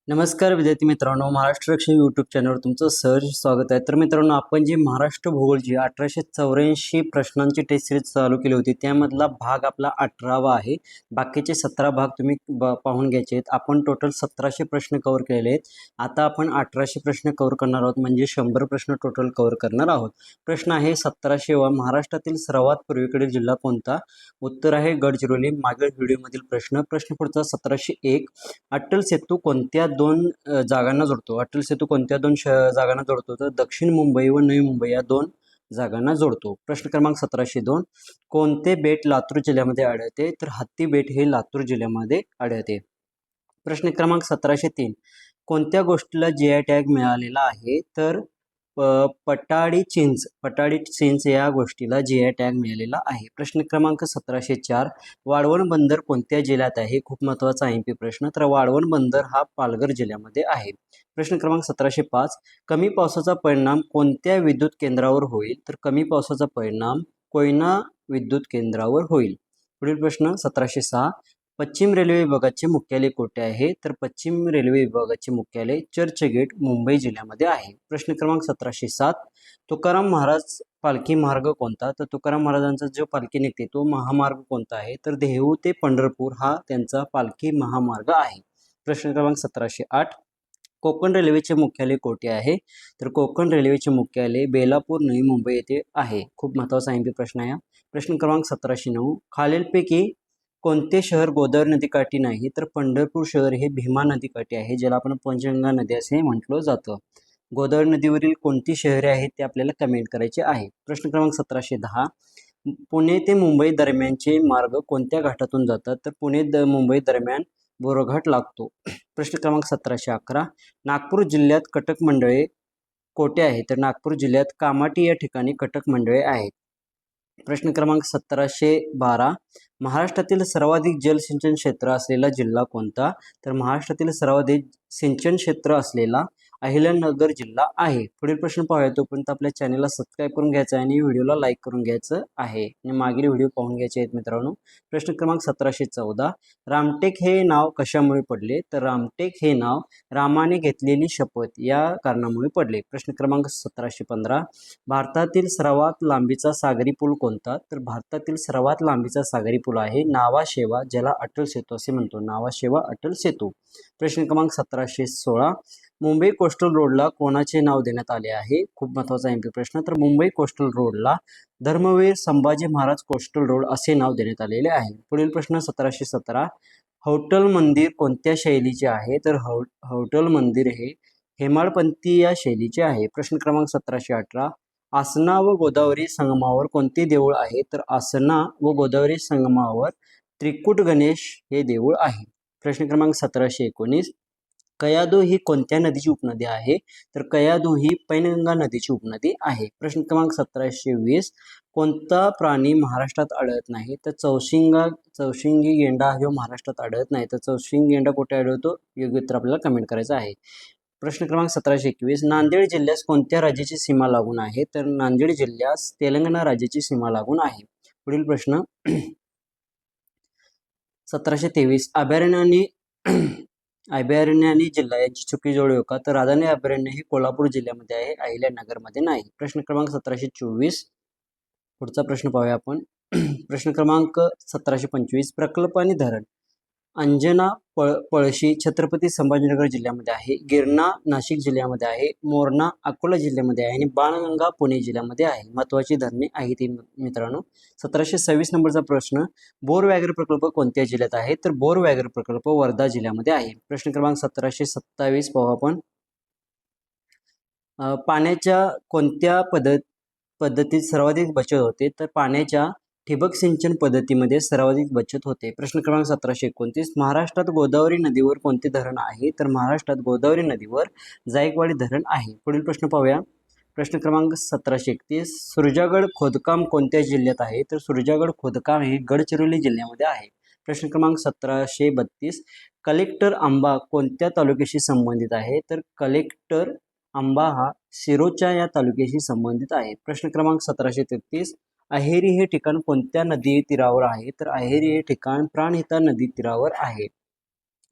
नमस्कार विद्यार्थी मित्रांनो, महाराष्ट्र रक्षण यूट्यूब चॅनलवर तुमचं सहर्ष स्वागत आहे. तर मित्रांनो, आपण जी महाराष्ट्र भूगोलची 1884 प्रश्नांची टेस्ट सिरीज चालू केली होती त्यामधला भाग आपला 18वा आहे. बाकीचे 17 भाग तुम्ही पाहून घ्यायचे आहेत. आपण टोटल 1700 प्रश्न कव्हर केलेले आहेत. आता आपण 1800 प्रश्न कव्हर करणार आहोत, म्हणजे 100 प्रश्न टोटल कव्हर करणार आहोत. प्रश्न आहे 1700वा, महाराष्ट्रातील सर्वात पूर्वेकडील जिल्हा कोणता? उत्तर आहे गडचिरोली. मागील व्हिडिओमधील प्रश्न पुढचा 1701, अटल सेतू कोणत्या दोन जागांना जोडतो? अटल सेतू कोणत्या दोन जागांना जोडतो? तर दक्षिण मुंबई व नवी मुंबई या दोन जागांना जोडतो. प्रश्न क्रमांक 1702, कोणते बेट लातूर जिल्ह्यामध्ये आढळते? तर हत्ती बेट हे लातूर जिल्ह्यामध्ये आढळते. प्रश्न क्रमांक 1703, कोणत्या गोष्टीला जीआय टॅग मिळालेला आहे? तर पटाडी चिंच या गोष्टीला जीआय टॅग मिळालेला आहे. प्रश्न क्रमांक 1704, वाढवण बंदर कोणत्या जिल्ह्यात आहे? खूप महत्त्वाचा IMP प्रश्न. तर वाढवण बंदर हा पालघर जिल्ह्यामध्ये आहे. प्रश्न क्रमांक 1705, कमी पावसाचा परिणाम कोणत्या विद्युत केंद्रावर होईल? तर कमी पावसाचा परिणाम कोयना विद्युत केंद्रावर होईल. पुढील प्रश्न 1706, पश्चिम रेल्वे विभागाचे मुख्यालय कोठे आहे? तर पश्चिम रेल्वे विभागाचे मुख्यालय चर्चगेट मुंबई जिल्ह्यामध्ये आहे. प्रश्न क्रमांक 1707, तुकाराम महाराज पालखी मार्ग कोणता? तर तुकाराम महाराजांचा जो पालखी निघते तो महामार्ग कोणता आहे? तर देहू ते पंढरपूर हा त्यांचा पालखी महामार्ग आहे. प्रश्न क्रमांक 1708, कोकण रेल्वेचे मुख्यालय कोठे आहे? तर कोकण रेल्वेचे मुख्यालय बेलापूर नवी मुंबई येथे आहे. खूप महत्त्वाचा IMP प्रश्न आहे. प्रश्न क्रमांक 1709, खालीलपैकी कोणते शहर गोदावरी नदीकाठी नाही? तर पंढरपूर शहर हे भीमा नदीकाठी आहे, ज्याला आपण पंचगंगा नदी असे म्हटलं जातं. गोदावरी नदीवरील कोणती शहरे आहेत ते आपल्याला कमेंट करायचे आहे. प्रश्न क्रमांक 1710, पुणे ते मुंबई दरम्यानचे मार्ग कोणत्या घाटातून जातात? तर पुणे मुंबई दरम्यान बोरघाट लागतो. प्रश्न क्रमांक 1711, नागपूर जिल्ह्यात कटक मंडळे कोठे आहे? तर नागपूर जिल्ह्यात कामाटी या ठिकाणी कटक मंडळे आहेत. प्रश्न क्रमांक 1712, महाराष्ट्रातील सर्वाधिक जलसिंचन क्षेत्र असलेला जिल्हा कोणता? तर महाराष्ट्रातील सर्वाधिक सिंचन क्षेत्र असलेला अहिल्यानगर जिल्हा आहे. पुढील प्रश्न पाहूया. तोपर्यंत आपल्या चॅनलला सबस्क्राईब करून घ्यायचं आहे आणि व्हिडिओला लाईक करून घ्यायचं आहे आणि मागील व्हिडिओ पाहून घ्यायचे आहेत मित्रांनो. प्रश्न क्रमांक 1714, रामटेक हे नाव कशामुळे पडले? तर रामटेक हे नाव रामाने घेतलेली शपथ या कारणामुळे पडले. प्रश्न क्रमांक 1715, भारतातील सर्वात लांबीचा सागरी पूल कोणता? तर भारतातील सर्वात लांबीचा सागरी पूल आहे नावाशेवा, ज्याला अटल सेतू असे म्हणतो. नावाशेवा अटल सेतू. प्रश्न क्रमांक 1716, मुंबई कोस्टल रोडला कोणाचे नाव देण्यात आले आहे? खूप महत्त्वाचा IMP प्रश्न. तर मुंबई कोस्टल रोडला धर्मवीर संभाजी महाराज कोस्टल रोड असे नाव देण्यात आलेले आहे. पुढील प्रश्न 1717, हौटल मंदिर कोणत्या शैलीचे आहे? तर हौटल मंदिर हे हेमाडपंथी या शैलीचे आहे. प्रश्न क्रमांक 1718, आसना व गोदावरी संगमावर कोणते देऊळ आहे? तर आसना व गोदावरी संगमावर त्रिकूट गणेश हे देऊळ आहे. प्रश्न क्रमांक 1719, कयाधू ही कोणत्या नदीची उपनदी आहे? तर कयाधू ही पैनगंगा नदीची उपनदी आहे. प्रश्न क्रमांक 1720, कोणता प्राणी महाराष्ट्रात आढळत नाही? तर चौशिंगी गेंडा हा महाराष्ट्रात आढळत नाही. तर चौशिंगी गेंडा कुठे आढळतो? योग्य उत्तर आपल्याला कमेंट करायचं आहे. प्रश्न क्रमांक 1721, नांदेड जिल्ह्यास कोणत्या राज्याची सीमा लागून आहे? तर नांदेड जिल्ह्यास तेलंगणा राज्याची सीमा लागून आहे. पुढील प्रश्न 1723, अभयारण्य जिल्हा यांची चुकी जोड का? तर राधानगरी अभयारण्य हे कोल्हापूर जिल्ह्यामध्ये आहे, अहिल्यानगरमध्ये नाही. प्रश्न क्रमांक 1724, पुढचा प्रश्न पाहूया आपण. प्रश्न क्रमांक 1725, प्रकल्प आणि धरण अंजना पळशी छत्रपती संभाजीनगर जिल्ह्यामध्ये आहे, गिरणा नाशिक जिल्ह्यामध्ये आहे, मोरणा अकोला जिल्ह्यामध्ये आहे आणि बाणगंगा पुणे जिल्ह्यामध्ये आहे. महत्त्वाची धरणे आहेत मित्रांनो. 1726 नंबरचा प्रश्न, बोर व्याघ्र प्रकल्प कोणत्या जिल्ह्यात आहे? तर बोर व्याघ्र प्रकल्प वर्धा जिल्ह्यामध्ये आहे. प्रश्न क्रमांक 1727 पाहू आपण. पाण्याच्या कोणत्या पद्धतीत सर्वाधिक बचत होते? तर पाण्याच्या ठिबक सिंचन पद्धतीमध्ये सर्वाधिक बचत होते. प्रश्न क्रमांक 1729, महाराष्ट्रात गोदावरी नदीवर कोणते धरण आहे? तर महाराष्ट्रात गोदावरी नदीवर जायकवाडी धरण आहे. पुढील प्रश्न पाहूया. प्रश्न क्रमांक 1731, सुरजागड खोदकाम कोणत्या जिल्ह्यात आहे? तर सुरजागड खोदकाम हे गडचिरोली जिल्ह्यामध्ये आहे. प्रश्न क्रमांक 1732, कलेक्टर आंबा कोणत्या तालुक्याशी संबंधित आहे? तर कलेक्टर आंबा हा सिरोचा या तालुक्याशी संबंधित आहे. प्रश्न क्रमांक 1733, अहेरी हे ठिकाण कोणत्या नदी तीरावर आहे? तर अहेरी हे ठिकाण प्राणहिता नदी तीरावर आहे.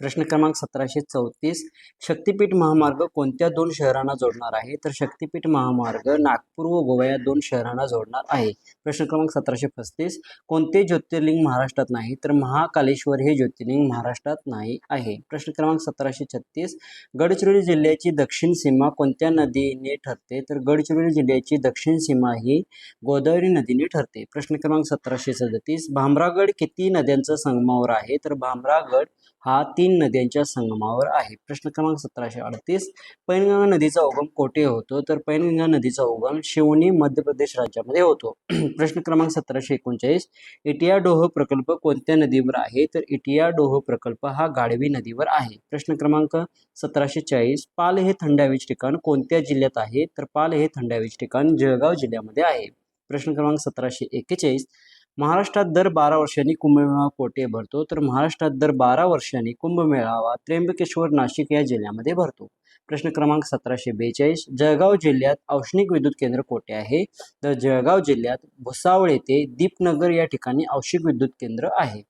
प्रश्न क्रमांक 1734 शक्तिपीठ महामार्ग कोणत्या दोन शहरांना जोडणार आहे? तर शक्तिपीठ महामार्ग नागपूर व गोवा या दोन शहरांना जोडणार आहे. प्रश्न क्रमांक 1735 कोणते ज्योतिर्लिंग महाराष्ट्रात नाही? तर महाकालेश्वर हे ज्योतिर्लिंग महाराष्ट्रात नाही आहे. प्रश्न क्रमांक 1736 गडचिरोली जिल्ह्याची दक्षिण सीमा कोणत्या नदीने ठरते? तर गडचिरोली जिल्ह्याची दक्षिण सीमा ही गोदावरी नदीने ठरते. प्रश्न क्रमांक 1737 भामरागड किती नद्यांच्या संगमावर आहे? तर भामरागड हा 3 नद्यांच्या संगमावर आहे. प्रश्न क्रमांक 1738 पैनगंगा नदीचा उगम कोठे होतो? तर पैनगंगा नदीचा उगम शिवनी मध्य प्रदेश राज्यामध्ये होतो. प्रश्न क्रमांक 1739 इटियाडोह प्रकल्प कोणत्या नदीवर आहे? तर इटियाडोह प्रकल्प हा गाढवी नदीवर आहे. प्रश्न क्रमांक 1740 पाल हे थंड हवेचे ठिकाण कोणत्या जिल्ह्यात आहे? तर पाल हे थंड हवेचे ठिकाण जळगाव जिल्ह्यामध्ये आहे. प्रश्न क्रमांक 1741 महाराष्ट्रात दर 12 वर्षांनी कुंभमेळावा कोठे भरतो? तर महाराष्ट्रात दर 12 वर्षांनी कुंभमेळावा त्र्यंबकेश्वर नाशिक या जिल्ह्यामध्ये भरतो. प्रश्न क्रमांक 1742 जळगाव जिल्ह्यात औष्णिक विद्युत केंद्र कोठे आहे? तर जळगाव जिल्ह्यात भुसावळ येथे दीपनगर या ठिकाणी औष्णिक विद्युत केंद्र आहे.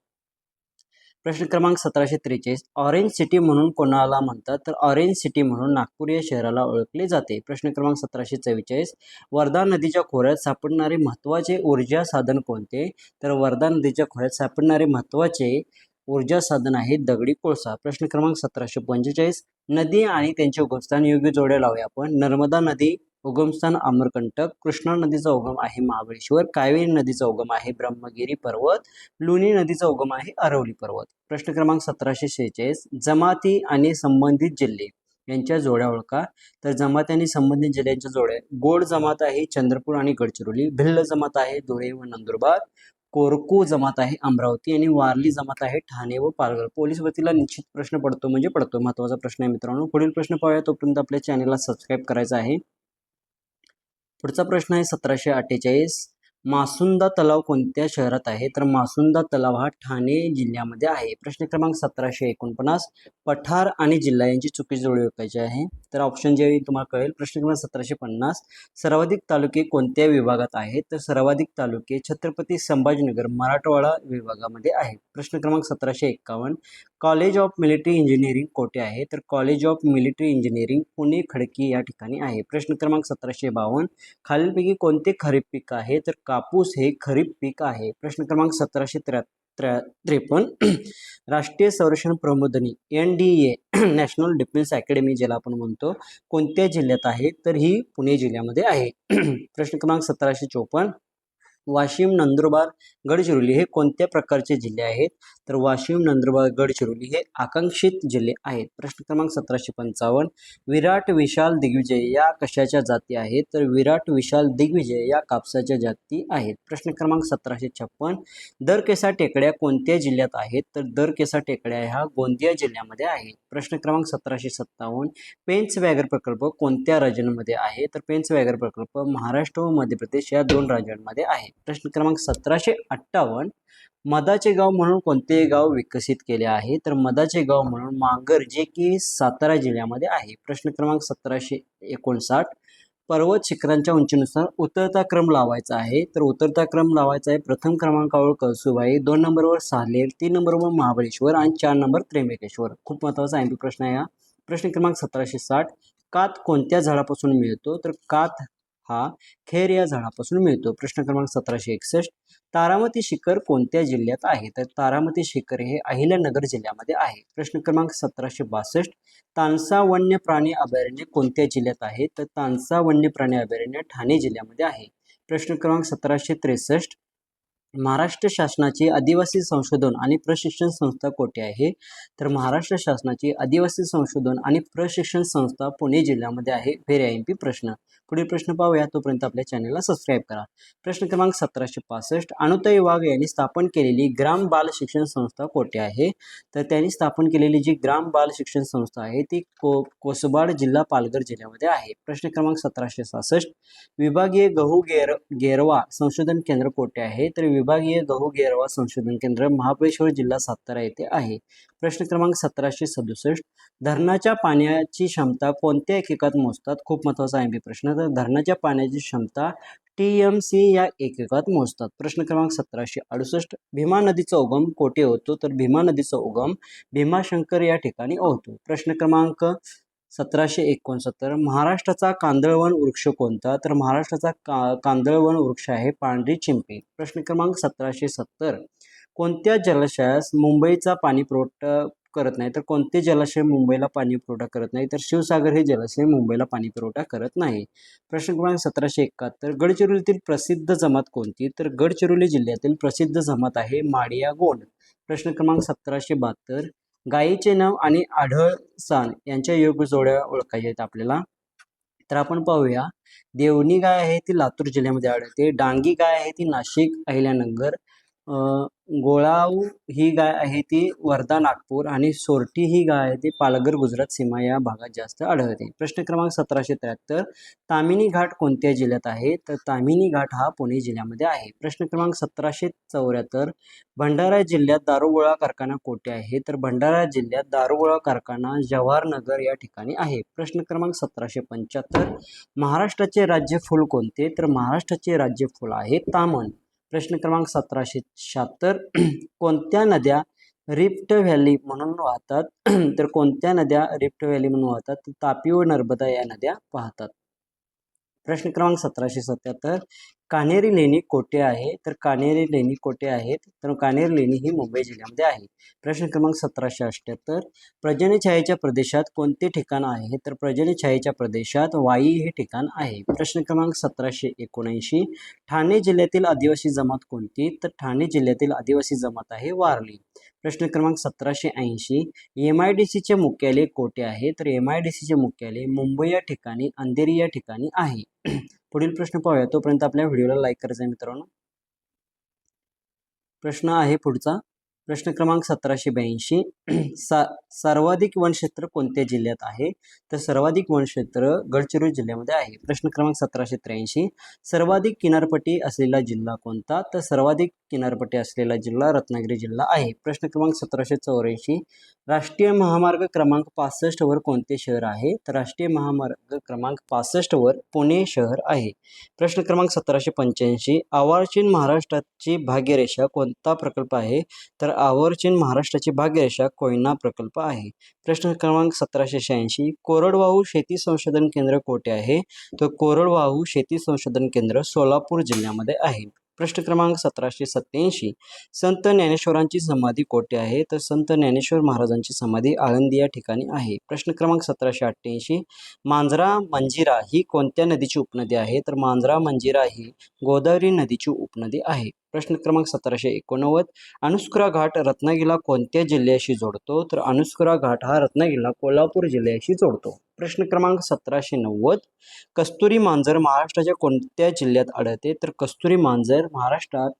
प्रश्न क्रमांक 1743 ऑरेंज सिटी म्हणून कोणाला म्हणतात? तर ऑरेंज सिटी म्हणून नागपूर या शहराला ओळखले जाते. प्रश्न क्रमांक 1744 वर्धा नदीच्या खोऱ्यात सापडणारे महत्त्वाचे ऊर्जा साधन कोणते? तर वर्धा नदीच्या खोऱ्यात सापडणारे महत्त्वाचे ऊर्जा साधन आहे दगडी कोळसा. प्रश्न क्रमांक 1745 नदी आणि त्यांचे उगमस्थान योग्य जोड्या लावूया आपण. नर्मदा नदी उगमस्थान अमरकंटक, कृष्णा नदीचा उगम आहे महाबळेश्वर, कावेरी नदीचा उगम आहे ब्रह्मगिरी पर्वत, लुनी नदीचा उगम आहे अरवली पर्वत. प्रश्न क्रमांक 1746 जमाती आणि संबंधित जिल्हे यांच्या जोड्या ओळखा. तर जमाती आणि संबंधित जिल्ह्यांच्या जोड्या गोड जमात आहे चंद्रपूर आणि गडचिरोली, भिल्ल जमात आहे धुळे व नंदुरबार, कोरकू जमात आहे अमरावती आणि वारली जमात आहे ठाणे व पालघर. पोलीस भरतीला निश्चित प्रश्न पडतो म्हणजे पडतो, महत्त्वाचा प्रश्न आहे मित्रांनो. पुढील प्रश्न पाहूया, तोपर्यंत आपल्या चॅनलला सबस्क्राईब करायचं आहे. पुढचा प्रश्न आहे 1748 मासुंदा तलाव कोणत्या शहरात आहे? तर मासुंदा तलाव हा ठाणे जिल्ह्यामध्ये आहे. प्रश्न क्रमांक 1749 पठार आणि जिल्हा यांची चुकीची जोडी ओळखायची आहे. तर ऑप्शन जे तुम्हाला कळेल. प्रश्न क्रमांक 1750 सर्वाधिक तालुके कोणत्या विभागात आहेत? तर सर्वाधिक तालुके छत्रपती संभाजीनगर मराठवाडा विभागामध्ये आहेत. प्रश्न क्रमांक 1751 कॉलेज ऑफ मिलिटरी इंजिनिअरिंग कोठे आहे? तर college of military engineering Pune Khadki या ठिकाणी आहे. प्रश्न क्रमांक 1752 खालीलपैकी कोणते खरीप पीक आहे? तर कापूस हे खरीप पीक आहे. प्रश्न क्रमांक 1753 राष्ट्रीय संरक्षण प्रबोधिनी NDA नॅशनल डिफेन्स अकॅडमी ज्याला आपण म्हणतो कोणत्या जिल्ह्यात आहे? तर ही पुणे जिल्ह्यामध्ये आहे. प्रश्न क्रमांक 1754 वाशिम नंदुरबार गडचिरोली हे कोणत्या प्रकारचे जिल्हे आहेत? तर वाशिम नंदुरबार गडचिरोली हे आकांक्षित जिल्हे आहेत. प्रश्न क्रमांक 1755 विराट विशाल दिग्विजय या कशाच्या जाती आहेत? तर विराट विशाल दिग्विजय या कापसाच्या जाती आहेत. प्रश्न क्रमांक 1756 दरकेसा टेकड्या कोणत्या जिल्ह्यात आहेत? तर दरकेसा टेकड्या ह्या गोंदिया जिल्ह्यामध्ये आहेत. प्रश्न क्रमांक 1757 पेंच व्याघ्र प्रकल्प कोणत्या राज्यांमध्ये आहे? तर पेंच व्याघ्र प्रकल्प महाराष्ट्र व मध्य प्रदेश या दोन राज्यांमध्ये आहे. प्रश्न क्रमांक 1758 मधाचे गाव म्हणून कोणते गाव विकसित केले आहे? तर मधाचे गाव म्हणून मांगर जे की सातारा जिल्ह्यामध्ये आहे. प्रश्न क्रमांक 1759 पर्वत शिखरांच्या उंचीनुसार उतरता क्रम लावायचा आहे. तर उतरता क्रम लावायचा आहे. प्रथम क्रमांकावर कळसुबाई, 2 नंबरवर सालेर, 3 नंबरवर महाबळेश्वर आणि 4 नंबर त्र्यंबकेश्वर. खूप महत्त्वाचा MP प्रश्न आहे हा. प्रश्न क्रमांक 1760 कात कोणत्या झाडापासून मिळतो? तर कात हा खेर या झाडापासून मिळतो. प्रश्न क्रमांक 1761 तारामती शिखर कोणत्या जिल्ह्यात आहे? तर तारामती शिखर हे अहिल्यानगर जिल्ह्यामध्ये आहे. प्रश्न क्रमांक 1762 तानसा वन्य प्राणी अभयारण्य कोणत्या जिल्ह्यात आहे? तर तानसा वन्य प्राणी अभयारण्य ठाणे जिल्ह्यामध्ये आहे. प्रश्न क्रमांक 1763 महाराष्ट्र शासनाची आदिवासी संशोधन आणि प्रशिक्षण संस्था कोठे आहे? तर महाराष्ट्र शासनाची आदिवासी संशोधन आणि प्रशिक्षण संस्था पुणे जिल्ह्यामध्ये आहे. व्हेरी MP प्रश्न. पुढील प्रश्न पाहूया, तोपर्यंत आपल्या चॅनलला सबस्क्राईब करा. प्रश्न क्रमांक 1765 अनुताई वाघ यांनी स्थापन केलेली ग्राम बाल शिक्षण संस्था कोठे आहे? तर त्यांनी स्थापन केलेली जी ग्राम बाल शिक्षण संस्था आहे ती कोसबाड जिल्हा पालघर जिल्ह्यामध्ये आहे. प्रश्न क्रमांक 1766 विभागीय गहू गेरवा संशोधन केंद्र कोठे आहे? तर विभागीय गहू गेरवा संशोधन केंद्र महाबळेश्वर जिल्हा सातारा येथे आहे. प्रश्न क्रमांक 1767, धरणाच्या पाण्याची क्षमता कोणत्या एककात मोजतात? खूप महत्त्वाचा आहे प्रश्न. तर धरणाच्या पाण्याची क्षमता TMC या एककात मोजतात. प्रश्न क्रमांक 1768, भीमा नदीचा उगम कोठे होतो? तर भीमा नदीचा उगम भीमाशंकर या ठिकाणी होतो. प्रश्न क्रमांक 1769, महाराष्ट्राचा कांदळवन वृक्ष कोणता? तर महाराष्ट्राचा कांदळवन वृक्ष आहे पांढरी चिंपी. प्रश्न क्रमांक 1770, कोणत्या जलाशयास मुंबईचा पाणी पुरवठा करत नाही? तर कोणते जलाशय मुंबईला पाणी पुरवठा करत नाही? तर शिवसागर हे जलाशय मुंबईला पाणी पुरवठा करत नाही. प्रश्न क्रमांक 1771, गडचिरोलीतील प्रसिद्ध जमात कोणती? तर गडचिरोली जिल्ह्यातील प्रसिद्ध जमात आहे माडिया गोंड. प्रश्न क्रमांक 1772, गायीचे नाव आणि आढळसाण यांच्या योग्य जोड्या ओळखायच्या आहेत आपल्याला. तर आपण पाहूया. देवणी गाय आहे ती लातूर जिल्ह्यामध्ये आढळते. डांगी गाय आहे ती नाशिक अहिल्यानगर. गोळाऊ ही गाय आहे ती वर्धा नागपूर. आणि सोरटी ही गाय आहे ती पालघर गुजरात सीमा या भागात जास्त आढळते. प्रश्न क्रमांक 1773, तामिनी घाट कोणत्या जिल्ह्यात आहे? तर तामिनी घाट हा पुणे जिल्ह्यामध्ये आहे. प्रश्न क्रमांक 1774, भंडारा जिल्ह्यात दारुगोळा कारखाना कोठे आहे? तर भंडारा जिल्ह्यात दारुगोळा कारखाना जवाहरनगर या ठिकाणी आहे. प्रश्न क्रमांक 1775, महाराष्ट्राचे राज्य फूल कोणते? तर महाराष्ट्राचे राज्य फूल आहे तामण. प्रश्न क्रमांक 1776, कोणत्या नद्या रिफ्ट व्हॅली म्हणून वाहतात? तर कोणत्या नद्या रिफ्ट व्हॅली म्हणून वाहतात? तापी व नर्मदा या नद्या वाहतात. प्रश्न क्रमांक 1777, कान्हेरी लेणी कोठे आहे? तर कान्हेरी लेणी कोठे आहेत? तर कान्हेरी लेणी ही मुंबई जिल्ह्यामध्ये आहे. प्रश्न क्रमांक 1778, पर्जन्य छायेच्या प्रदेशात कोणते ठिकाण आहे? तर पर्जन्य छायेच्या प्रदेशात वाई हे ठिकाण आहे. प्रश्न क्रमांक 1779, ठाणे जिल्ह्यातील आदिवासी जमात कोणती? तर ठाणे जिल्ह्यातील आदिवासी जमात आहे वारली. प्रश्न क्रमांक 1780, MIDC चे मुख्यालय कोठे आहे? तर MIDC चे मुख्यालय मुंबई या ठिकाणी अंधेरी या ठिकाणी आहे. पुढील प्रश्न पाहूया. तोपर्यंत आपल्या व्हिडिओला लाईक करायचं आहे मित्रांनो. प्रश्न आहे पुढचा. प्रश्न क्रमांक 1782, सर्वाधिक वनक्षेत्र कोणत्या जिल्ह्यात आहे? तर सर्वाधिक वनक्षेत्र गडचिरोली जिल्ह्यामध्ये आहे. प्रश्न क्रमांक 1783, सर्वाधिक किनारपट्टी असलेला जिल्हा कोणता? तर सर्वाधिक किनारपट्टी असलेला जिल्हा रत्नागिरी जिल्हा आहे. प्रश्न क्रमांक 1784, राष्ट्रीय महामार्ग क्रमांक 65 वर कोणते शहर आहे? तर राष्ट्रीय महामार्ग क्रमांक 65 वर पुणे शहर आहे. प्रश्न क्रमांक 1785, आवर्चीन महाराष्ट्राची भाग्यरेषा कोणता प्रकल्प आहे? तर आवर्चीन महाराष्ट्राची भाग्यरेषा कोयना प्रकल्प आहे. प्रश्न क्रमांक 1786, कोरडवाहू शेती संशोधन केंद्र कोठे आहे? तर कोरडवाहू शेती संशोधन केंद्र सोलापूर जिल्ह्यामध्ये आहे. प्रश्न क्रमांक 1787, संत ज्ञानेश्वरांची समाधी कोठे आहे? तर संत ज्ञानेश्वर महाराजांची समाधी आळंदी या ठिकाणी आहे. प्रश्न क्रमांक 1788, मांजरा मंजिरा ही कोणत्या नदीची उपनदी आहे? तर मांजरा मंजिरा ही गोदावरी नदीची उपनदी आहे. प्रश्न क्रमांक 1789, अनुस्कुरा घाट रत्नागिरीला कोणत्या जिल्ह्याशी जोडतो? तर अनुस्कुरा घाट हा रत्नागिरीला कोल्हापूर जिल्ह्याशी जोडतो. प्रश्न क्रमांक 1790, कस्तुरी मांजर महाराष्ट्राच्या कोणत्या जिल्ह्यात आढळते? तर कस्तुरी मांजर महाराष्ट्रात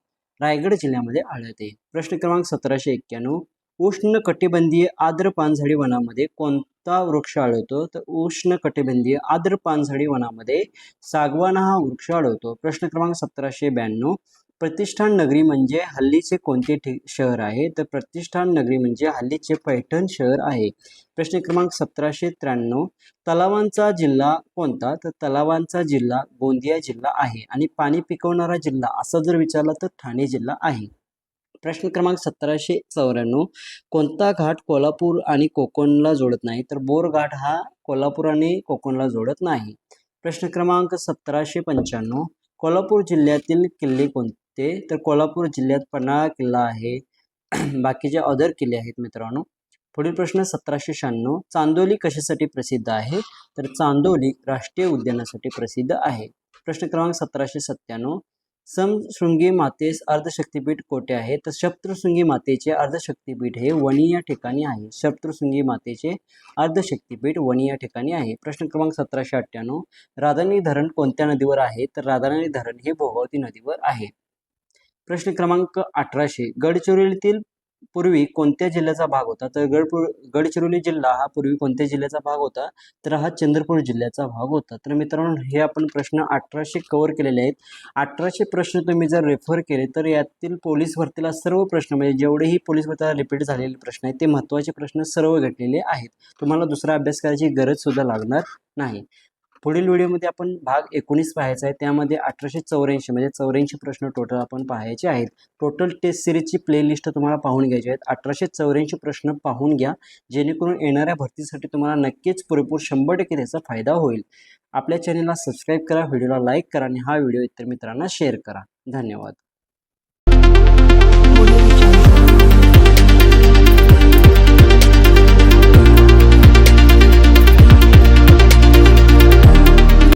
रायगड जिल्ह्यामध्ये आढळते. प्रश्न क्रमांक 1791, उष्णकटिबंधीय आर्द्र पानझडी वनामध्ये कोणता वृक्ष आढळतो? तर उष्णकटिबंधीय आर्द्र पानझडी वनामध्ये सागवान हा वृक्ष आढळतो. प्रश्न क्रमांक 1792, प्रतिष्ठान नगरी म्हणजे हल्लीचे कोणते शहर आहे? तर प्रतिष्ठान नगरी म्हणजे हल्लीचे पैठण शहर आहे. प्रश्न क्रमांक 1793, तलावांचा जिल्हा कोणता? तर तलावांचा जिल्हा गोंदिया जिल्हा आहे. आणि पाणी पिकवणारा जिल्हा असं जर विचारलं तर ठाणे जिल्हा आहे. प्रश्न क्रमांक 1794, कोणता घाट कोल्हापूर आणि कोकणला जोडत नाही? तर बोर घाट हा कोल्हापूर आणि कोकणला जोडत नाही. प्रश्न क्रमांक 1795, कोल्हापूर जिल्ह्यातील किल्ले कोणते? तर कोल्हापूर जिल्ह्यात पन्हाळा किल्ला आहे. बाकीचे अदर किल्ले आहेत मित्रांनो. पुढील प्रश्न 1796, चांदोली कशासाठी प्रसिद्ध आहे? तर चांदोली राष्ट्रीय उद्यानासाठी प्रसिद्ध आहे. प्रश्न क्रमांक 1797, सप्तशृंगी मातेस अर्धशक्तिपीठ कोठे आहे? तर सप्तशृंगी मातेचे अर्धशक्तिपीठ हे वणी या ठिकाणी आहे. सप्तशृंगी मातेचे अर्धशक्तिपीठ वणी या ठिकाणी आहे. प्रश्न क्रमांक 1798, राधानगरी धरण कोणत्या नदीवर आहे? तर राधानगरी धरण हे भोगावती नदीवर आहे. प्रश्न क्रमांक 1800, गडचिरोलीतील पूर्वी कोणत्या जिल्ह्याचा भाग होता? तर गडचिरोली जिल्हा हा पूर्वी कोणत्या जिल्ह्याचा भाग होता? तर हा चंद्रपूर जिल्ह्याचा भाग होता. तर मित्रांनो, हे आपण प्रश्न 1800 कव्हर केलेले आहेत. 1800 प्रश्न तुम्ही जर रेफर केले तर यातील पोलीस भरतीला सर्व प्रश्न म्हणजे जेवढेही पोलीस भरतीला रिपीट झालेले प्रश्न आहेत ते महत्त्वाचे प्रश्न सर्व घेतलेले आहेत. तुम्हाला दुसरा अभ्यास करायची गरज सुद्धा लागणार नाही. पुढील व्हिडिओमध्ये आपण भाग 19 पाहायचा आहे. त्यामध्ये 1884 म्हणजे 84 प्रश्न टोटल आपण पाहायचे आहेत. टोटल टेस्ट सिरीजची प्लेलिस्ट तुम्हाला पाहून घ्यायची आहेत. 1884 प्रश्न पाहून घ्या, जेणेकरून येणाऱ्या भरतीसाठी तुम्हाला नक्कीच पुरेपूर 100% त्याचा फायदा होईल. आपल्या चॅनलला सबस्क्राईब करा, व्हिडिओला लाईक करा आणि हा व्हिडिओ इतर मित्रांना शेअर करा. धन्यवाद.